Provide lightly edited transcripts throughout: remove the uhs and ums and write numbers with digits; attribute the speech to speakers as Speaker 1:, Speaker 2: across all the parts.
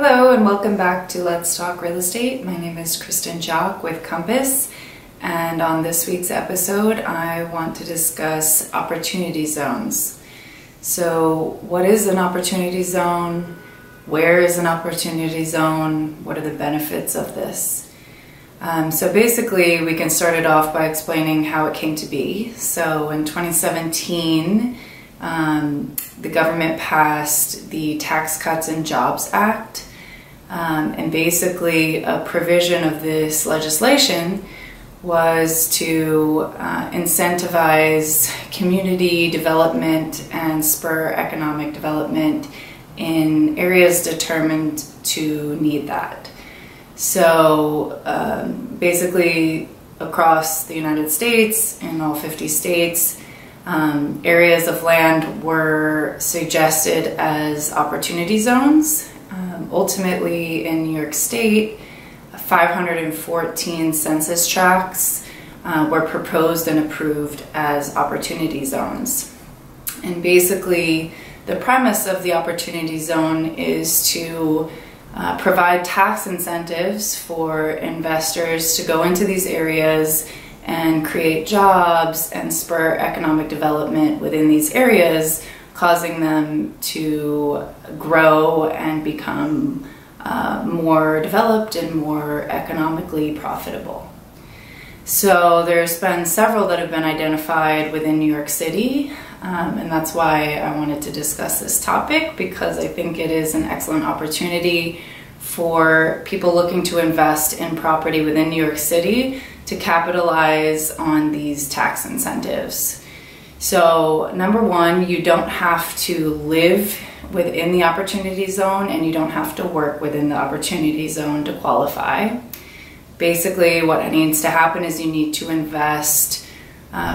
Speaker 1: Hello and welcome back to Let's Talk Real Estate. My name is Kristen Jock with Compass, and on this week's episode I want to discuss opportunity zones. So what is an opportunity zone? Where is an opportunity zone? What are the benefits of this? So basically we can start it off by explaining how it came to be. So in 2017 the government passed the Tax Cuts and Jobs Act, and basically a provision of this legislation was to incentivize community development and spur economic development in areas determined to need that. So basically across the United States, in all 50 states, areas of land were suggested as opportunity zones. Ultimately, in New York State, 514 census tracts were proposed and approved as opportunity zones. And basically, the premise of the opportunity zone is to provide tax incentives for investors to go into these areas and create jobs and spur economic development within these areas, causing them to grow and become more developed and more economically profitable. So there's been several that have been identified within New York City, and that's why I wanted to discuss this topic, because I think it is an excellent opportunity for people looking to invest in property within New York City to capitalize on these tax incentives. So number one, you don't have to live within the opportunity zone and you don't have to work within the opportunity zone to qualify. Basically, what needs to happen is you need to invest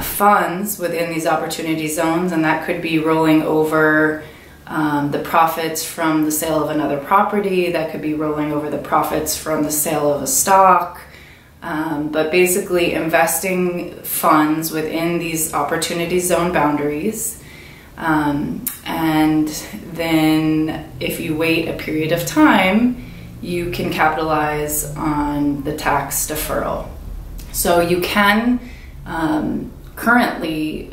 Speaker 1: funds within these opportunity zones, and that could be rolling over the profits from the sale of another property, that could be rolling over the profits from the sale of a stock, but basically investing funds within these opportunity zone boundaries. And then if you wait a period of time, you can capitalize on the tax deferral. So you can currently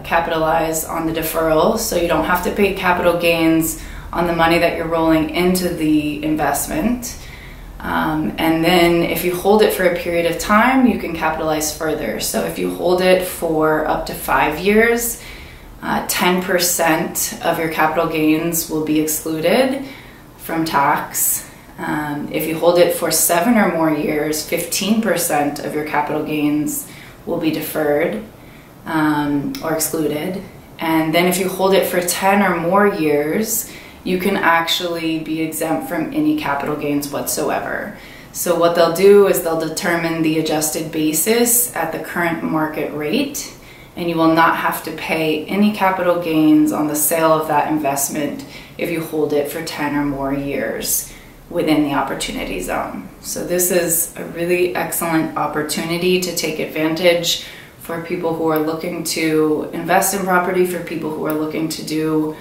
Speaker 1: capitalize on the deferral, so you don't have to pay capital gains on the money that you're rolling into the investment. And then if you hold it for a period of time, you can capitalize further. So if you hold it for up to 5 years, 10% of your capital gains will be excluded from tax. If you hold it for 7 or more years, 15% of your capital gains will be deferred or excluded. And then if you hold it for 10 or more years, you can actually be exempt from any capital gains whatsoever. So what they'll do is they'll determine the adjusted basis at the current market rate, and you will not have to pay any capital gains on the sale of that investment if you hold it for 10 or more years within the opportunity zone. So this is a really excellent opportunity to take advantage for people who are looking to invest in property, for people who are looking to do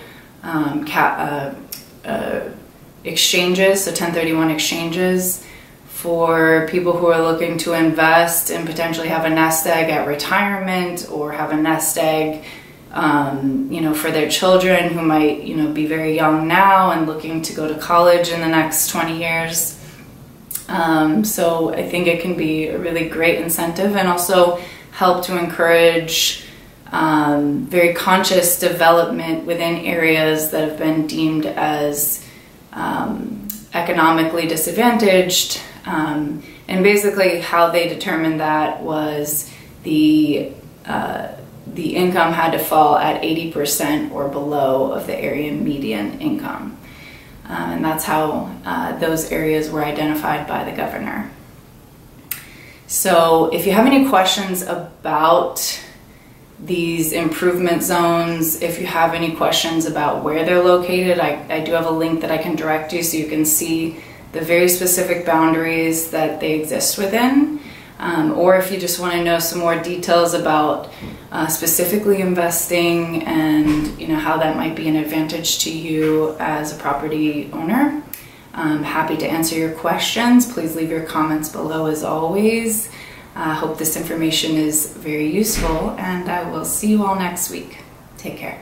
Speaker 1: exchanges, so 1031 exchanges, for people who are looking to invest and potentially have a nest egg at retirement, or have a nest egg for their children who might be very young now and looking to go to college in the next 20 years. So I think it can be a really great incentive, and also help to encourage very conscious development within areas that have been deemed as economically disadvantaged. And basically how they determined that was the income had to fall at 80% or below of the area median income. And that's how those areas were identified by the governor. So if you have any questions about these improvement zones, if you have any questions about where they're located, I do have a link that I can direct you so you can see the very specific boundaries that they exist within. Or if you just want to know some more details about specifically investing and how that might be an advantage to you as a property owner, I'm happy to answer your questions. Please leave your comments below as always. I hope this information is very useful, and I will see you all next week. Take care.